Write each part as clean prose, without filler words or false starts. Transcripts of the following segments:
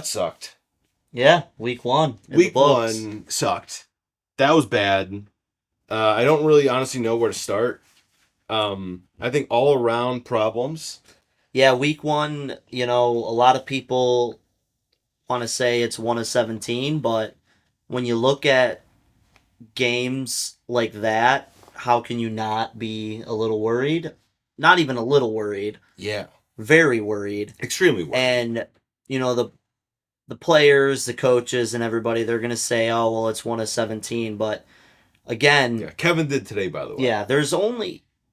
that sucked. Yeah, week 1. Week 1 sucked. That was bad. I don't really honestly know where to start. I think all around problems. Yeah, week 1, a lot of people want to say it's 1 of 17, but when you look at games like that, how can you not be a little worried? Not even a little worried. Yeah. Very worried. Extremely worried. And, the players, the coaches, and everybody, they're going to say, oh, well, it's 1 of 17. But again. Yeah, Kevin did today, by the way. Yeah,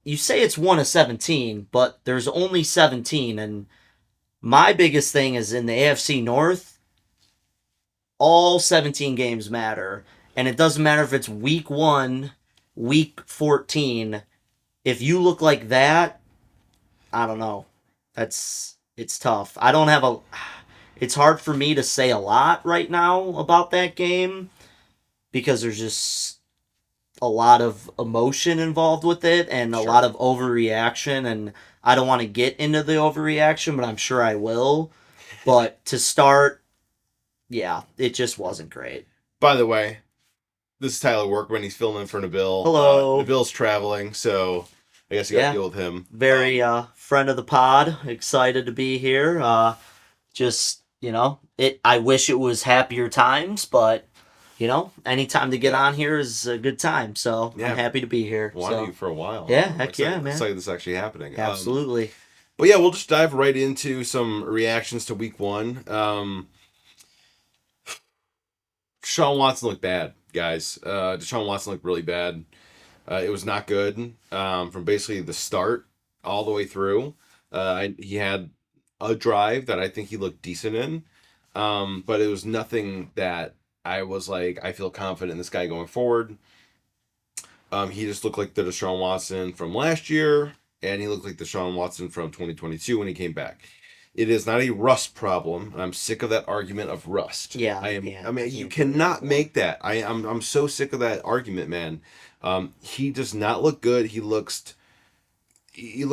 you say it's 1 of 17, but there's only 17. And my biggest thing is in the AFC North, all 17 games matter. And it doesn't matter if it's week 1, week 14. If you look like that, I don't know. It's tough. It's hard for me to say a lot right now about that game because there's just a lot of emotion involved with it and a lot of overreaction, and I don't want to get into the overreaction, but I'm sure I will. But to start, yeah, it just wasn't great. By the way, this is Tyler Workman. He's filling in for Nabil. Hello. Nabil's traveling, so I guess you got to deal with him. Very friend of the pod. Excited to be here. I wish it was happier times, but any time to get on here is a good time. So I'm happy to be here. Wanted you for a while. Yeah, heck yeah, man. It's like this is actually happening. Absolutely. But yeah, we'll just dive right into some reactions to week 1. Deshaun Watson looked bad, guys. Deshaun Watson looked really bad. It was not good from basically the start all the way through. He had a drive that I think he looked decent in, but it was nothing that I was like, I feel confident in this guy going forward. He just looked like the Deshaun Watson from last year, and he looked like the Deshaun Watson from 2022 when he came back. It is not a rust problem. I'm sick of that argument of rust. Yeah, I mean, you cannot make that. I'm so sick of that argument, man. He does not look good. He looks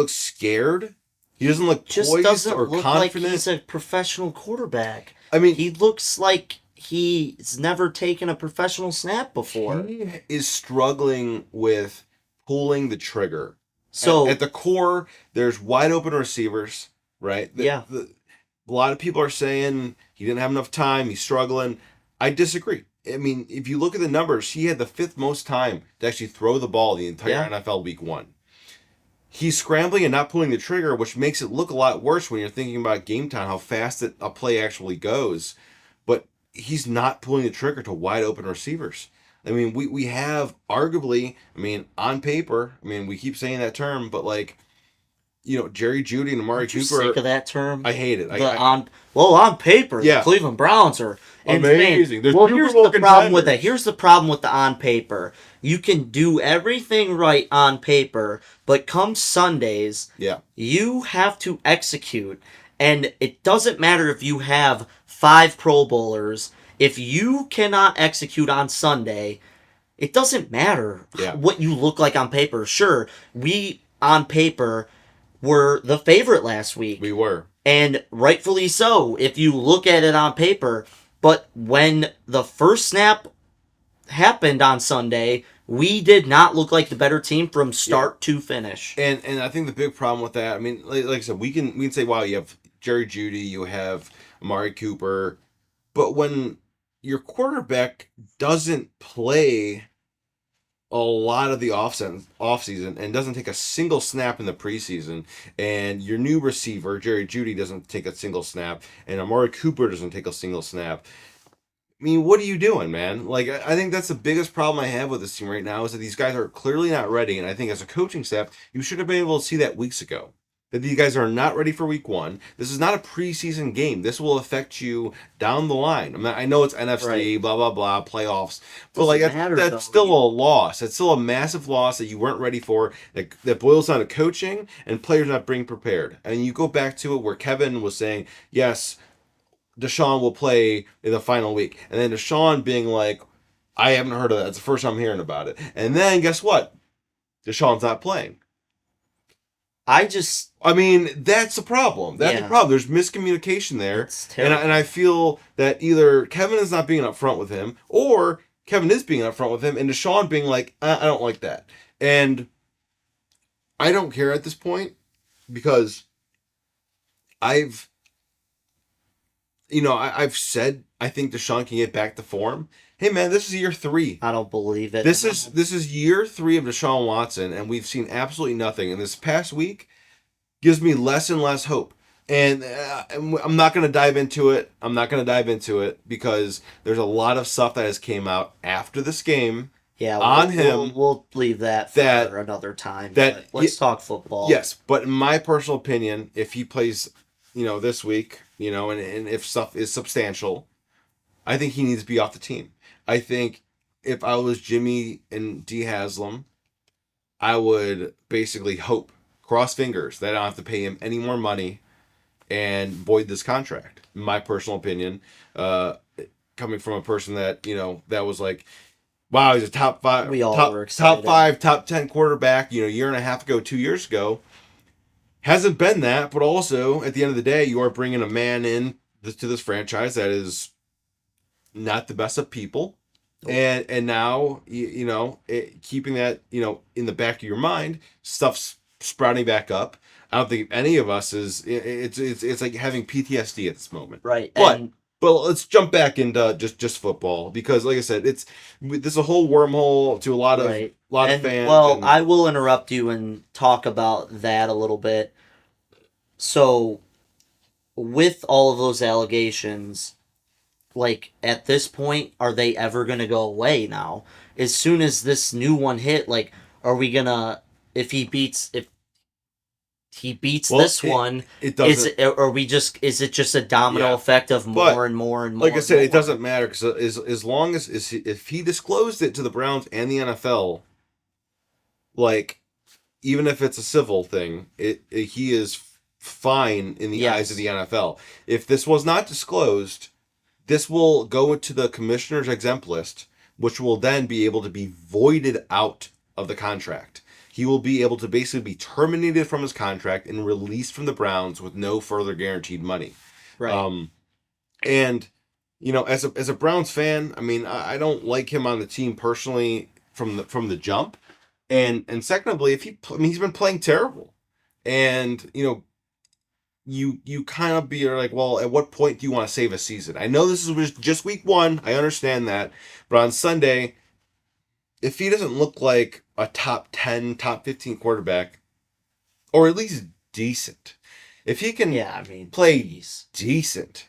scared. He doesn't look poised or confident. Like he's a professional quarterback. I mean, he looks like he's never taken a professional snap before. He is struggling with pulling the trigger. So at the core, there's wide open receivers, right? A lot of people are saying he didn't have enough time. He's struggling. I disagree. I mean, if you look at the numbers, he had the 5th most time to actually throw the ball the entire NFL week 1. He's scrambling and not pulling the trigger, which makes it look a lot worse when you're thinking about game time, how fast a play actually goes. But he's not pulling the trigger to wide open receivers. I mean, we have arguably, on paper, we keep saying that term, but Jerry Jeudy and Amari Cooper. Sick of that term? I hate it. On paper, the Cleveland Browns are amazing. Here's the problem with that. Here's the problem with the on paper. You can do everything right on paper, but come Sundays, you have to execute. And it doesn't matter if you have 5 Pro Bowlers. If you cannot execute on Sunday, it doesn't matter what you look like on paper. Sure, we, on paper, were the favorite last week. We were. And rightfully so, if you look at it on paper. But when the first snap happened on Sunday, we did not look like the better team from start to finish. And I think the big problem with that, like I said, we can say, wow, you have Jerry Jeudy, you have Amari Cooper, but when your quarterback doesn't play a lot of the offseason and doesn't take a single snap in the preseason, and your new receiver, Jerry Jeudy, doesn't take a single snap, and Amari Cooper doesn't take a single snap, what are you doing, man? I think that's the biggest problem I have with this team right now is that these guys are clearly not ready, and I think as a coaching staff, you should have been able to see that weeks ago. That these guys are not ready for week 1. This is not a preseason game. This will affect you down the line. I know it's NFC, blah, blah, blah, playoffs. But that's still a loss. That's still a massive loss that you weren't ready for. That boils down to coaching and players not being prepared. And you go back to it where Kevin was saying, yes, Deshaun will play in the final week. And then Deshaun being like, I haven't heard of that. It's the first time I'm hearing about it. And then guess what? Deshaun's not playing. I mean, that's the problem. That's the Yeah. problem. There's miscommunication there. It's And terrible. I feel that either Kevin is not being upfront with him, or Kevin is being upfront with him, and Deshaun being like, I don't like that. And I don't care at this point because I've, I've said I think Deshaun can get back to form. Hey man, this is year 3. I don't believe it. This is year 3 of Deshaun Watson, and we've seen absolutely nothing. And this past week gives me less and less hope. And I'm not going to dive into it. I'm not going to dive into it because there's a lot of stuff that has came out after this game Yeah, on him. We'll leave that that for another time. that But let's talk football. Yes, but in my personal opinion, if he plays, this week, and if stuff is substantial, I think he needs to be off the team. I think if I was Jimmy and D Haslam, I would basically hope, cross fingers, that I don't have to pay him any more money and void this contract. In my personal opinion, coming from a person that that was like, wow, he's a top 5, We all top were excited. top 5, top 10 quarterback. A year and a half ago, 2 years ago, hasn't been that. But also, at the end of the day, you are bringing a man in to this franchise that is not the best of people. And now keeping that in the back of your mind, stuff's sprouting back up. I don't think any of us is. It's like having PTSD at this moment. Right. But let's jump back into just football because, like I said, this is a whole wormhole to a lot of fans. Well, I will interrupt you and talk about that a little bit. So, with all of those allegations, like at this point, are they ever going to go away now? As soon as this new one hit, like, are we gonna if he beats this one, it doesn't. Is it just a domino effect of more and more and more? Like I said, it doesn't matter because as long as if he disclosed it to the Browns and the NFL, like even if it's a civil thing, he is fine in the eyes of the NFL. If this was not disclosed, this will go into the commissioner's exempt list, which will then be able to be voided out of the contract. He will be able to basically be terminated from his contract and released from the Browns with no further guaranteed money. Right. And as a Browns fan, I mean, I don't like him on the team personally from the jump. And secondly, he's been playing terrible. And you kind of be like, well, at what point do you want to save a season? I know this is just week 1. I understand that. But on Sunday, if he doesn't look like a top 10, top 15 quarterback, or at least decent, if he can play decent,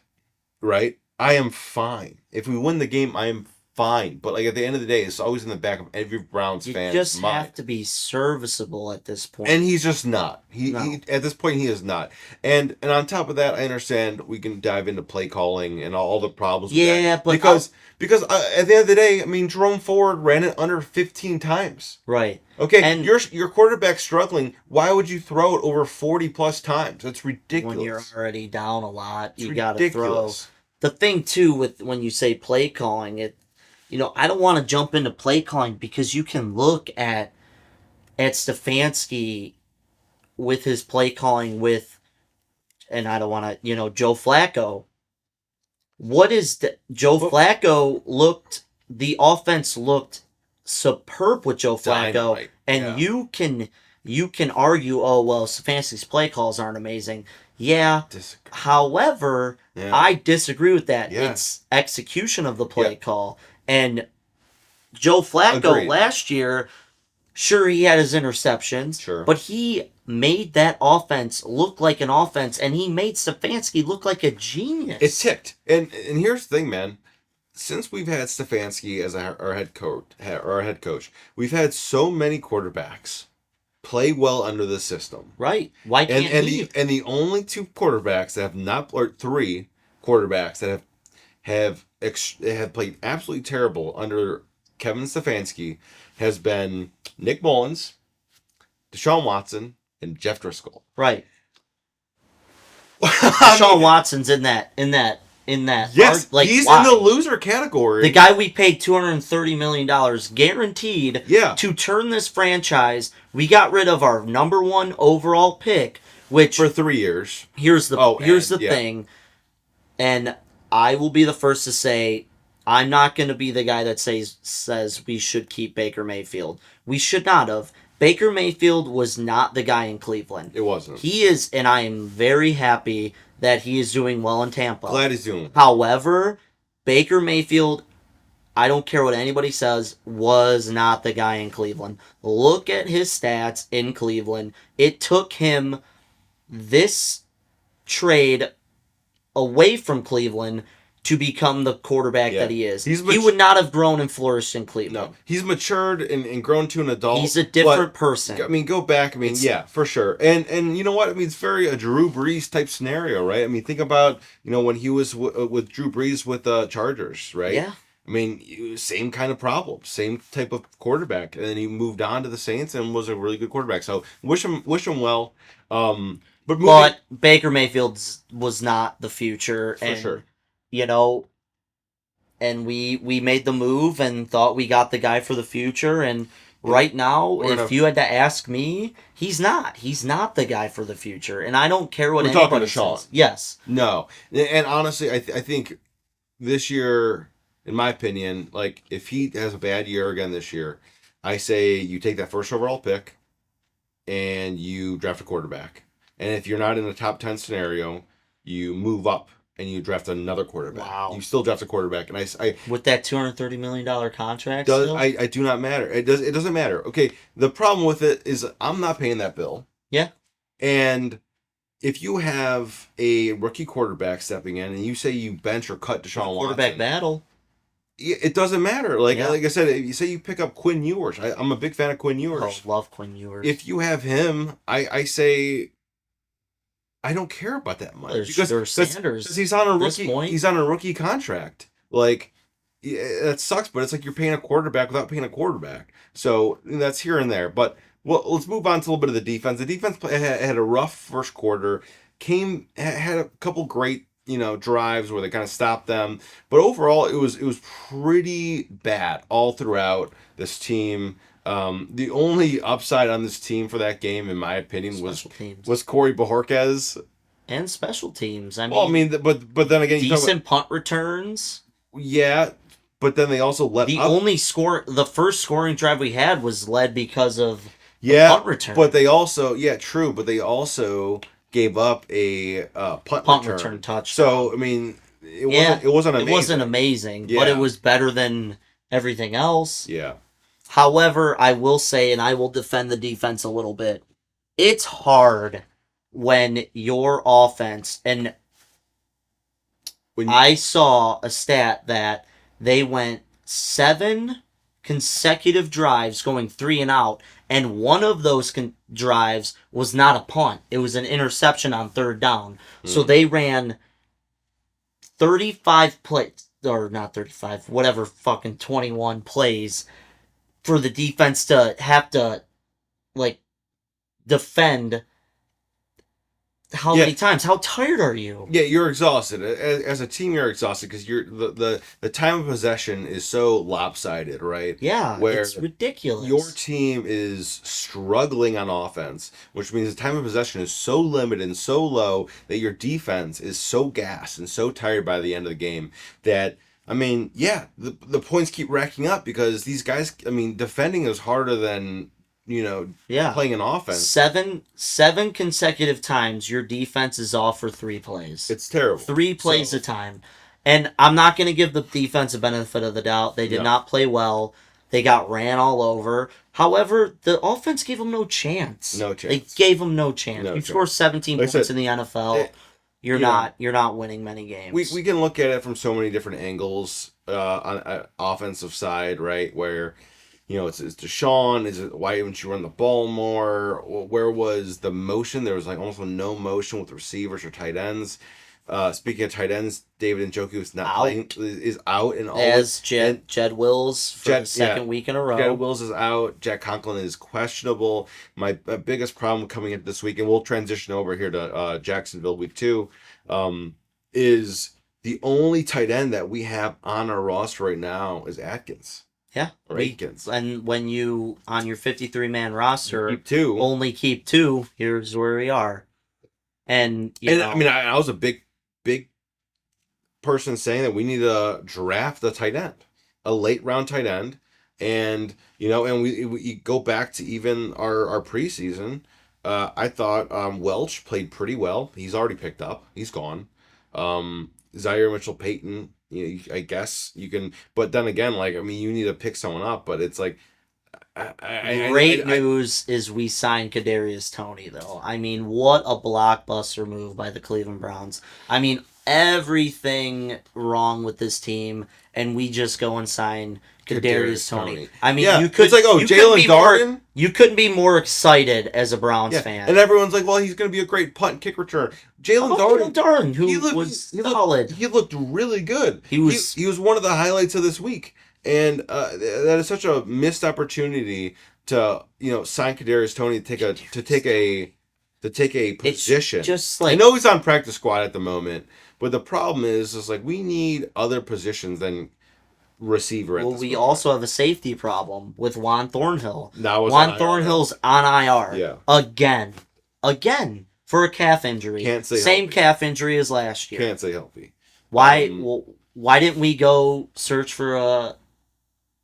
right, I am fine. If we win the game, I am fine. But like at the end of the day, it's always in the back of every Browns fan's You just mind. have to be serviceable at this point. And he's just not. He at this point he is not. And on top of that, I understand we can dive into play calling and all the problems. Yeah, with that. Because at the end of the day, I mean, Jerome Ford ran it under 15 times. Right. Okay, and your quarterback's struggling. Why would you throw it over 40 plus times? That's ridiculous. When you're already down a lot, you got to throw. The thing too with when you say play calling, I don't want to jump into play calling because you can look at Stefanski with his play calling and I don't want to, Joe Flacco. Flacco looked, the offense looked superb with Joe Flacco. Dynamite. And you can argue, oh, well, Stefanski's play calls aren't amazing. Yeah. Disagree. However, I disagree with that. Yeah. It's execution of the play call. And Joe Flacco last year, sure, he had his interceptions, but he made that offense look like an offense, and he made Stefanski look like a genius. It ticked. And here's the thing, man. Since we've had Stefanski as our head coach, we've had so many quarterbacks play well under the system. Right. Why can't he? And the only 2 quarterbacks that have not, or 3 quarterbacks that have played absolutely terrible under Kevin Stefanski has been Nick Mullins, Deshaun Watson, and Jeff Driscoll. Right. Deshaun Watson's in that in that. Yes, Like, he's why? in the loser category. The guy we paid $230 million guaranteed Yeah. to turn this franchise. We got rid of our number one overall pick, which For 3 years. here's the Oh, here's and the thing, and I will be the first to say I'm not going to be the guy that says we should keep Baker Mayfield. We should not have. Baker Mayfield was not the guy in Cleveland. it wasn't. He is, and I am very happy that he is doing well in Tampa. Glad he's doing. However, Baker Mayfield, I don't care what anybody says, was not the guy in Cleveland. Look at his stats in Cleveland. It took him this trade away from Cleveland to become the quarterback that he is. He would not have grown and flourished in Cleveland. No, he's matured and grown to an adult. He's a different person. I mean, go back. I mean, yeah, for sure. And you know what? I mean, it's very a Drew Brees type scenario, right? I mean, think about when he was with Drew Brees with the Chargers, right? Yeah. I mean, same kind of problem, same type of quarterback, and then he moved on to the Saints and was a really good quarterback. So wish him well. But Baker Mayfield was not the future, for sure. And we made the move and thought we got the guy for the future. And right now, if you had to ask me, he's not. He's not the guy for the future. And I don't care what anybody talking to Sean. says. Yes. No, and honestly, I think this year, in my opinion, like if he has a bad year again this year, I say you take that first overall pick and you draft a quarterback. And if you're not in the top 10 scenario, you move up and you draft another quarterback. Wow. You still draft a quarterback. And I with that $230 million contract I do not matter. It doesn't matter. Okay, the problem with it is I'm not paying that bill. Yeah. And if you have a rookie quarterback stepping in and you say you bench or cut Deshaun Watson. Quarterback battle. It doesn't matter. Like I said, if you say you pick up Quinn Ewers. I'm a big fan of Quinn Ewers. Oh, love Quinn Ewers. If you have him, I say I don't care about that much there's Sanders. He's on a rookie. He's on a rookie contract. Like that sucks, but it's like you're paying a quarterback without paying a quarterback. So that's here and there. But let's move on to a little bit of the defense. The defense had a rough first quarter. Had a couple great drives where they kind of stopped them, but overall it was pretty bad all throughout this team. The only upside on this team for that game, in my opinion, was Corey Bojorquez and special teams. But then again, decent punt returns. Yeah, but then they also let the first scoring drive we had was led because of punt return. But they also true. But they also gave up a punt return touchdown. So I mean, it wasn't amazing. It wasn't amazing, but it was better than everything else. Yeah. However, I will say, and I will defend the defense a little bit, it's hard when your offense, and I saw a stat that they went 7 consecutive drives going 3 and out, and one of those drives was not a punt. It was an interception on third down. So they ran 35 plays, or not 35, whatever, fucking 21 plays for the defense to have to, defend how many times? How tired are you? Yeah, you're exhausted. As a team, you're exhausted because the time of possession is so lopsided, right? Yeah, where it's ridiculous. Your team is struggling on offense, which means the time of possession is so limited and so low that your defense is so gassed and so tired by the end of the game that, I mean, the points keep racking up because these guys, I mean, defending is harder than playing an offense. 7 consecutive times your defense is off for 3 plays. It's terrible. 3 plays a time. And I'm not going to give the defense a benefit of the doubt. They did not play well. They got ran all over. However, the offense gave them no chance. No chance. They gave them no chance. You score 17 points in the NFL, you're not winning many games. We can look at it from so many different angles on offensive side, right? Where it's Deshaun. Is it why didn't you run the ball more? Where was the motion? There was almost no motion with receivers or tight ends. Speaking of tight ends, David Njoku is not playing. Is out in all. As Jed Wills for the second week in a row. Jed Wills is out. Jack Conklin is questionable. My biggest problem coming into this week, and we'll transition over here to Jacksonville week 2, is the only tight end that we have on our roster right now is Atkins Yeah, or Aikens. and when you on your 53-man You roster keep two, only keep two, here's where we are. And and I mean, I was a big person saying that we need to draft a tight end, a late round tight end, and and we go back to even our preseason. I thought Welch played pretty well. He's already picked up. He's gone. Zaire Mitchell Payton. I guess you can, but then again, like I mean, you need to pick someone up. But it's like, great news is we signed Kadarius Toney, though. I mean, what a blockbuster move by the Cleveland Browns. I mean, everything wrong with this team, and we just go and sign Kadarius Toney. I mean, yeah, you could. It's like, oh, Jalen Darden. You couldn't be more excited as a Browns fan. And everyone's like, well, he's going to be a great punt and kick return. Jalen Darden, who was solid. He looked really good. He was one of the highlights of this week. And that is such a missed opportunity to sign Kadarius Toney to take a position. It's just like, I know he's on practice squad at the moment, but the problem is like we need other positions than receiver. Well, we also have a safety problem with Juan Thornhill. Juan Thornhill's on IR. Yeah. Again for a calf injury. Can't say same healthy. Calf injury as last year. Can't say healthy. Why didn't we go search for a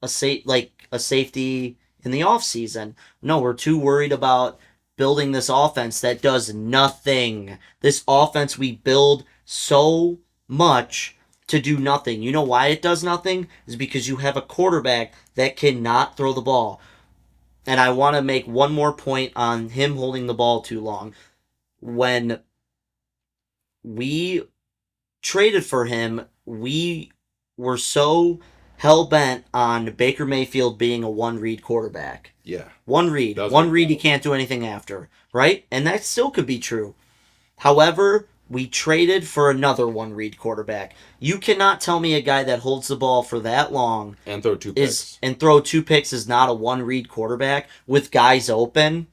safety in the offseason? No, we're too worried about building this offense that does nothing. This offense we build so much to do nothing. You know why it does nothing? Is because you have a quarterback that cannot throw the ball. And I want to make one more point on him holding the ball too long. When we traded for him, we were so hell-bent on Baker Mayfield being a one-read quarterback. Yeah. One read. He can't do anything after. Right? And that still could be true. However, we traded for another one-read quarterback. You cannot tell me a guy that holds the ball for that long and throw two picks is not a one-read quarterback with guys open.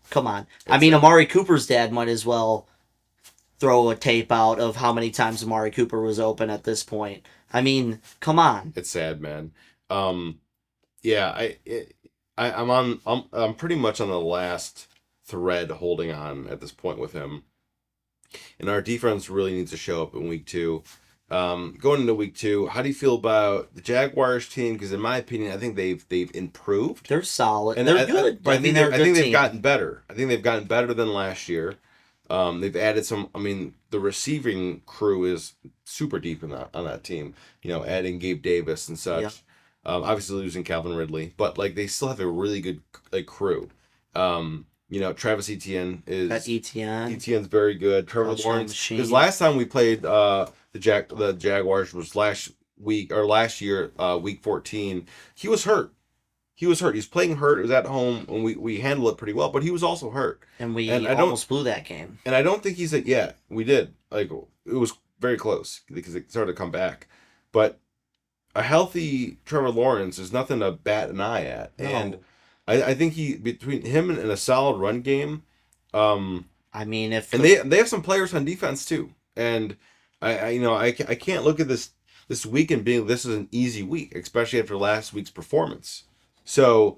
Come on. I mean, Amari Cooper's dad might as well throw a tape out of how many times Amari Cooper was open at this point. I mean, come on. It's sad, man. Yeah, I'm pretty much on the last thread holding on at this point with him. And our defense really needs to show up in week 2. Going into week 2, how do you feel about the Jaguars team? Because in my opinion, I think they've improved. They're solid. And they're good. But I think they've gotten better. I think they've gotten better than last year. They've added some. I mean, the receiving crew is super deep on that team. Adding Gabe Davis and such. Yeah. Obviously losing Calvin Ridley, but like they still have a really good crew. Travis Etienne is Etienne's very good. Trevor Lawrence. Because last time we played the Jaguars was last year, week 14. He was hurt. He was playing hurt. It was at home, and we handled it pretty well. But he was also hurt, and we almost blew that game. And I don't think he's like, yeah, we did. Like it was very close because it started to come back. But a healthy Trevor Lawrence is nothing to bat an eye at, No. and I think between him and a solid run game. I mean, they have some players on defense too, and I can't look at this week and being this is an easy week, especially after last week's performance. So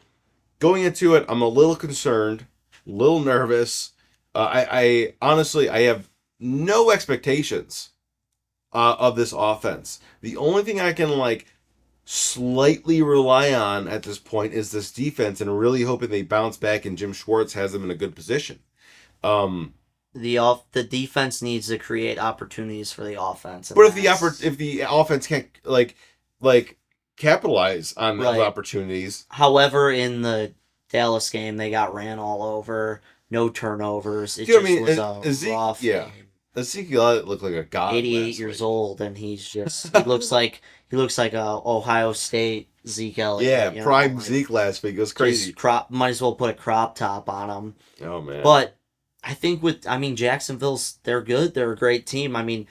going into it, I'm a little concerned, a little nervous. I honestly I have no expectations of this offense. The only thing I can slightly rely on at this point is this defense, and really hoping they bounce back and Jim Schwartz has them in a good position. The defense needs to create opportunities for the offense. But if the offense can't capitalize on those opportunities. However, in the Dallas game, they got ran all over, no turnovers. It was a rough game. Ezekiel looked like a god. 88 years old, and he looks like a Ohio State Zeke Elliott. Yeah, prime Zeke last week. It was crazy. Might as well put a crop top on him. Oh man. But I think Jacksonville's, they're good. They're a great team. I mean,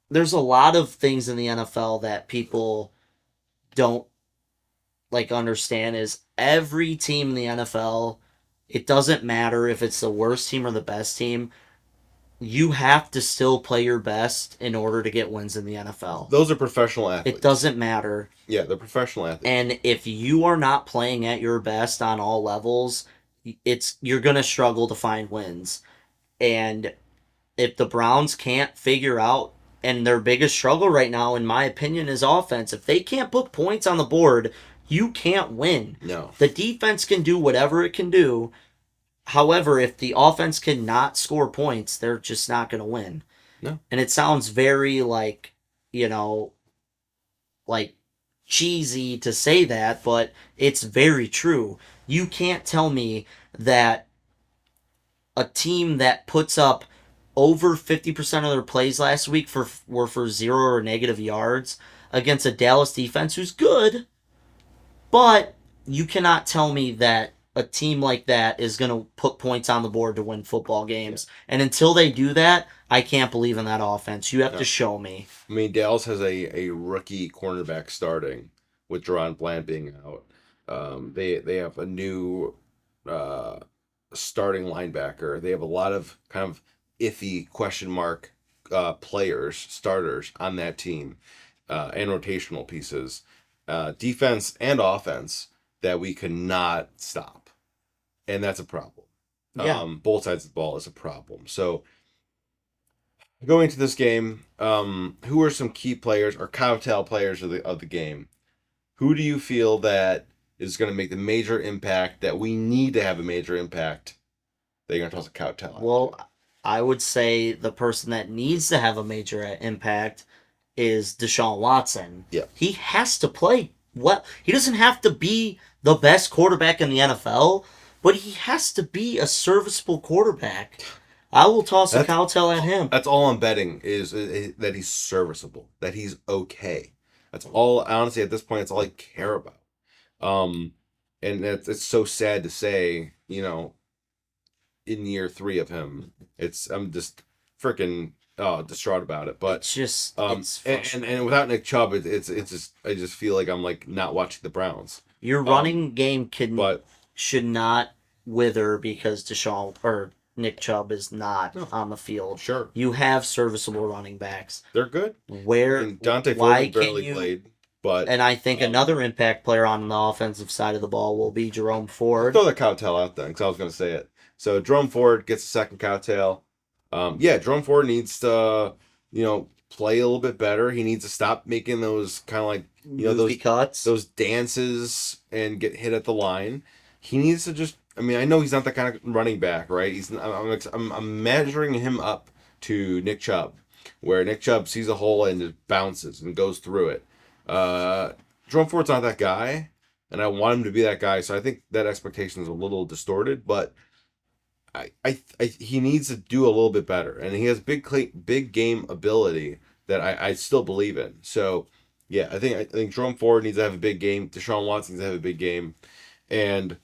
there's a lot of things in the NFL that people don't understand is every team in the NFL, it doesn't matter if it's the worst team or the best team. you have to still play your best in order to get wins in the NFL. Those are professional It athletes. doesn't matter. Yeah, they're professional athletes. And if you are not playing at your best on all levels, you're going to struggle to find wins. And if the Browns can't figure out, and their biggest struggle right now, in my opinion, is offense. If they can't put points on the board, you can't win. No. The defense can do whatever it can do. However, if the offense cannot score points, they're just not going to win. No. And it sounds very like, you know, like cheesy to say that, but it's very true. You can't tell me that a team that puts up over 50% of their plays last week were for 0 or negative yards against a Dallas defense who's good, but you cannot tell me that a team like that is going to put points on the board to win football games. Yeah. And until they do that, I can't believe in that offense. You have to show me. I mean, Dallas has a rookie cornerback starting with Jerron Bland being out. They have a new starting linebacker. They have a lot of kind of iffy question mark starters on that team, and rotational pieces, defense and offense that we cannot stop, and that's a problem. Yeah. Both sides of the ball is a problem. So going into this game, who are some key players or cowtail players of the game? Who do you feel that is going to make the major impact that we need to have a major impact that you're going to toss a cowtail? Well, I would say the person that needs to have a major impact is Deshaun Watson. Yeah. He has to play well. He doesn't have to be the best quarterback in the NFL, but he has to be a serviceable quarterback. I will toss a cowtail at him. That's all I'm betting is that he's serviceable, that he's okay. That's all, honestly, at this point, it's all I care about. And it's so sad to say, in year 3 of him, I'm just freaking distraught about it. But it's just and without Nick Chubb, it's just, I just feel like I'm like not watching the Browns. Your running game should not wither because Deshaun or Nick Chubb is not on the field. Sure, you have serviceable running backs. They're good. And Dante Ford barely played. But, and I think another impact player on the offensive side of the ball will be Jerome Ford. Throw the cowtail out there because I was going to say it. So Jerome Ford gets a second cowtail. Jerome Ford needs to, play a little bit better. He needs to stop making those kind of like, those cuts, those dances and get hit at the line. He needs to just, I know he's not that kind of running back, right? I'm measuring him up to Nick Chubb, where Nick Chubb sees a hole and just bounces and goes through it. Jerome Ford's not that guy, and I want him to be that guy. So I think that expectation is a little distorted, but he needs to do a little bit better, and he has big game ability that I still believe in. So yeah, I think Jerome Ford needs to have a big game. Deshaun Watson needs to have a big game, and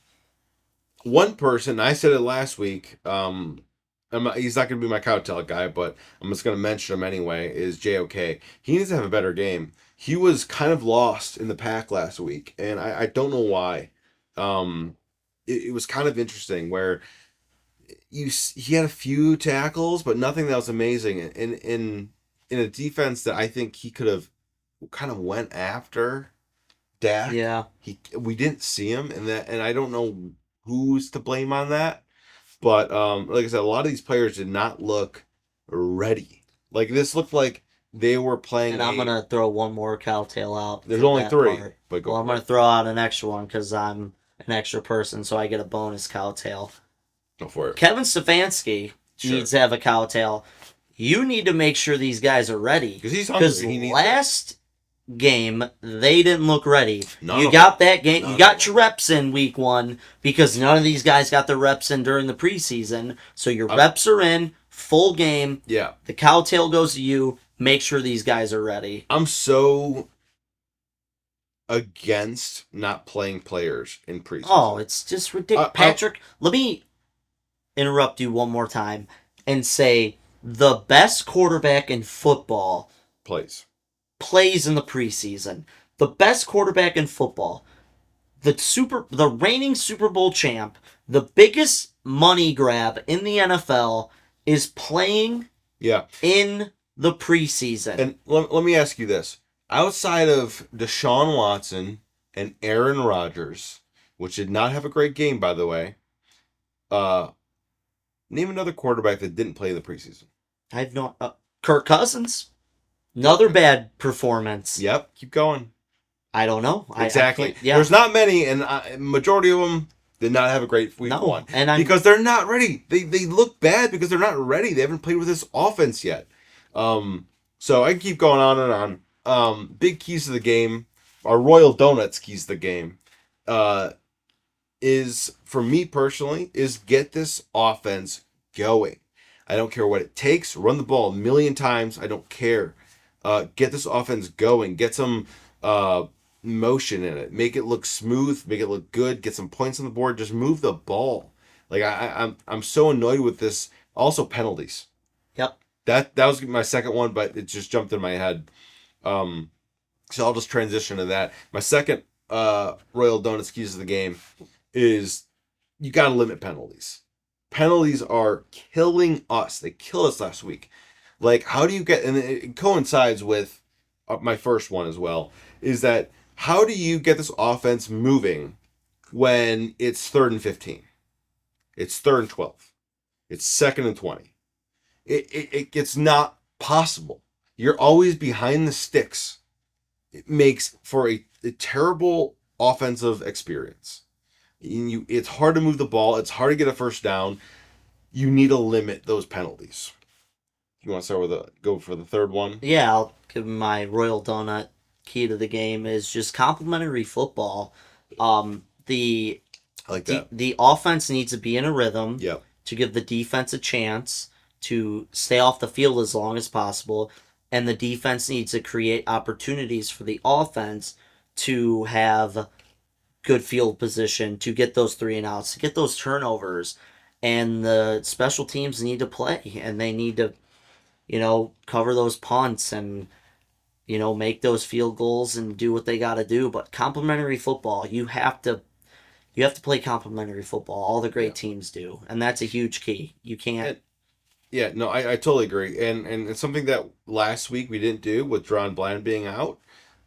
one person, I said it last week. He's not going to be my cowtail guy, but I'm just going to mention him anyway. Is JOK? He needs to have a better game. He was kind of lost in the pack last week, and I don't know why. It was kind of interesting where he had a few tackles, but nothing that was amazing. In a defense that I think he could have kind of went after Dak. Yeah, we didn't see him, and I don't know who's to blame on that. But like I said, a lot of these players did not look ready. Like this looked like they were playing. And I'm gonna throw one more cowtail out. There's only 3, but I'm gonna throw out an extra one because I'm an extra person, so I get a bonus cowtail. Go for it. Kevin Stefanski needs to have a cowtail. You need to make sure these guys are ready because he's hungry. Because last game they didn't look ready. You got that game. You got your reps in week 1 because none of these guys got their reps in during the preseason. So your reps are in full game. Yeah. The cowtail goes to you. Make sure these guys are ready. I'm so against not playing players in preseason. Oh, it's just ridiculous. Patrick, let me interrupt you one more time and say the best quarterback in football plays in the preseason. The best quarterback in football, the reigning Super Bowl champ, the biggest money grab in the NFL is playing Yeah. in the preseason. And let me ask you this. Outside of Deshaun Watson and Aaron Rodgers, which did not have a great game, by the way, uh, name another quarterback that didn't play the preseason. I have no. Kirk Cousins, another bad performance. Yep, keep going. I don't know. Exactly. I can't, yeah. There's not many, and majority of them did not have a great week No, one and I'm because they're not ready. They look bad because they're not ready. They haven't played with this offense yet. So I can keep going on and on. Big keys to the game, our Royal Donuts keys to the game, uh, is for me personally is get this offense going. I don't care what it takes. Run the ball a million times. I don't care. Get this offense going. Get some motion in it. Make it look smooth. Make it look good. Get some points on the board. Just move the ball. Like I'm so annoyed with this. Also penalties. Yep. That was my second one, but it just jumped in my head. Um, so I'll just transition to that. My second Royal Donuts keys to the game is you got to limit penalties. Penalties are killing us. They killed us last week. Like, how do you get, and it coincides with my first one as well, is that how do you get this offense moving when it's 3rd and 15? It's 3rd and 12. It's 2nd and 20. It's not possible. You're always behind the sticks. It makes for a terrible offensive experience. It's hard to move the ball. It's hard to get a first down. You need to limit those penalties. You want to start with go for the third one? Yeah, I'll give my Royal Donut key to the game is just complimentary football. The I like that. the offense needs to be in a rhythm Yep. to give the defense a chance to stay off the field as long as possible, and the defense needs to create opportunities for the offense to have good field position, to get those 3-and-outs, to get those turnovers, and the special teams need to play, and they need to, cover those punts and make those field goals and do what they got to do. But complimentary football, you have to play complimentary football. All the great teams do, and that's a huge key. You can't. Yeah, no, I totally agree, and it's something that last week we didn't do with Dron Bland being out.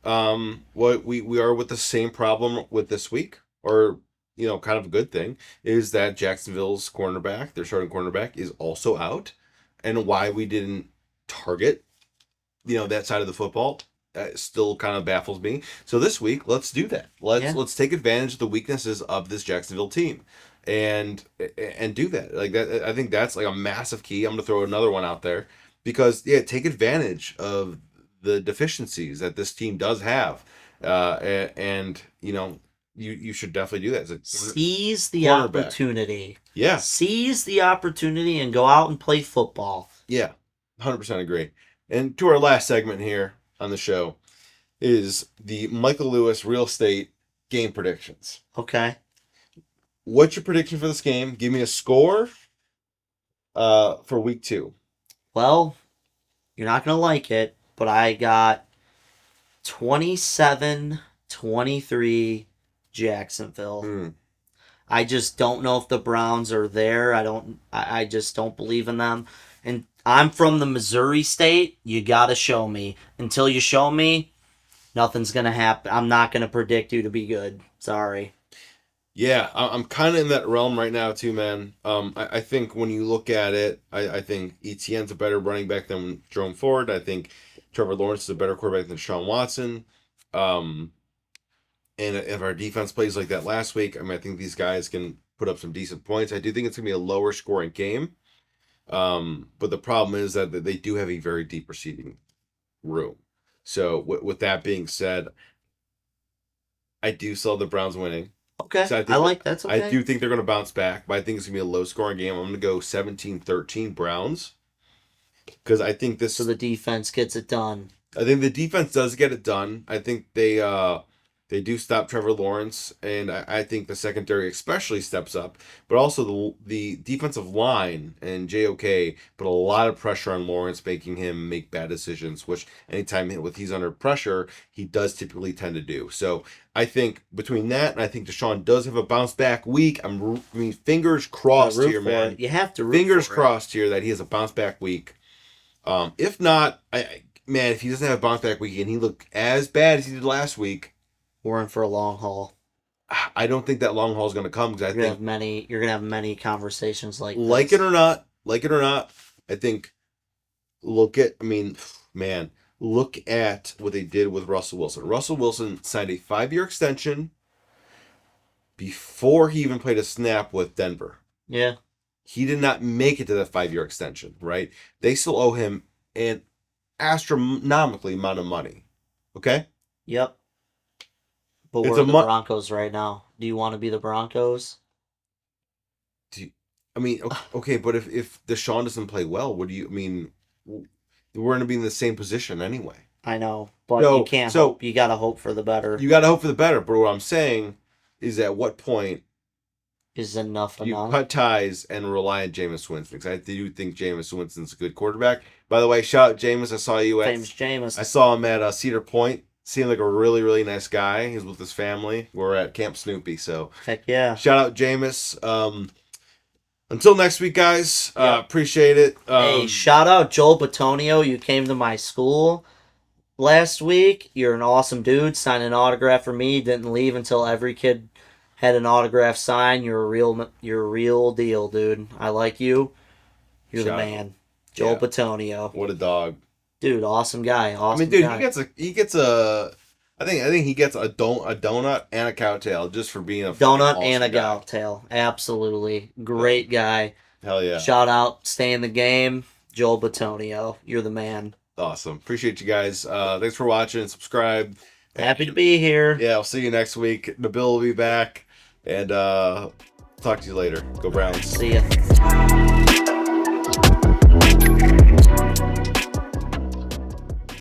What we are with the same problem with this week, or kind of a good thing, is that Jacksonville's cornerback, their starting cornerback, is also out, and why we didn't target that side of the football still kind of baffles me. So this week, let's do that. Let's take advantage of the weaknesses of this Jacksonville team, and do that. Like that, I think that's like a massive key. I'm gonna throw another one out there because take advantage of the deficiencies that this team does have, and you should definitely do that. Seize the cornerback. opportunity. Yeah. Seize the opportunity and go out and play football. Yeah, 100% agree. And to our last segment here on the show is the Michael Lewis real estate game predictions. Okay. What's your prediction for this game? Give me a score for week 2. Well, you're not going to like it, but I got 27-23 Jacksonville. I just don't know if the Browns are there. I just don't believe in them. And I'm from the Missouri state. You got to show me. Until you show me, nothing's going to happen. I'm not going to predict you to be good. Sorry. Yeah, I'm kind of in that realm right now too, man. I think when you look at it, I think Etienne's a better running back than Jerome Ford. I think Trevor Lawrence is a better quarterback than Sean Watson. And if our defense plays like that last week, I think these guys can put up some decent points. I do think it's going to be a lower scoring game. But the problem is that they do have a very deep receiving room. So with that being said, I do still have the Browns winning. Okay, So that's okay. I do think they're going to bounce back, but I think it's going to be a low scoring game. I'm going to go 17-13 Browns because I think So the defense gets it done. I think the defense does get it done. I think they They do stop Trevor Lawrence, and I think the secondary especially steps up. But also the defensive line and JOK put a lot of pressure on Lawrence, making him make bad decisions. Which anytime he's under pressure, he does typically tend to do. So I think between that and I think Deshaun does have a bounce back week. I mean, fingers crossed here, man. You have to root Fingers for crossed here that he has a bounce back week. If not, man, if he doesn't have a bounce back week and he looked as bad as he did last week, we're in for a long haul. I don't think that long haul is going to come because I think you're gonna have many conversations like it or not, I think look at what they did with Russell Wilson. Russell Wilson signed a 5-year extension before he even played a snap with Denver. Yeah. He did not make it to that 5-year extension, right? They still owe him an astronomically amount of money. Okay? Yep. But we're the Broncos right now. Do you want to be the Broncos? Okay, but if Deshaun doesn't play well, what do you mean? We're going to be in the same position anyway. I know, but you can't hope. You got to hope for the better. You got to hope for the better. But what I'm saying is, at what point is enough? You cut ties and rely on Jameis Winston? Because I do think Jameis Winston's a good quarterback. By the way, shout out Jameis. I saw you at famous Jameis. I saw him at Cedar Point. Seemed like a really, really nice guy. He's with his family. We're at Camp Snoopy, so heck yeah! Shout out Jameis. Until next week, guys. Appreciate it. Hey, shout out Joel Batonio. You came to my school last week. You're an awesome dude. Signed an autograph for me. Didn't leave until every kid had an autograph signed. You're a real deal, dude. I like you. You're the man. Joel Batonio. What a dog. Dude, awesome guy. Awesome guy. he gets a I think he gets a donut and a cowtail just for being a donut and a cowtail. Absolutely. Great guy. Hell yeah. Shout out, stay in the game. Joel Batonio. You're the man. Awesome. Appreciate you guys. Thanks for watching. Subscribe. Happy to be here. Yeah, I'll see you next week. Nabil will be back. And talk to you later. Go Browns. See ya.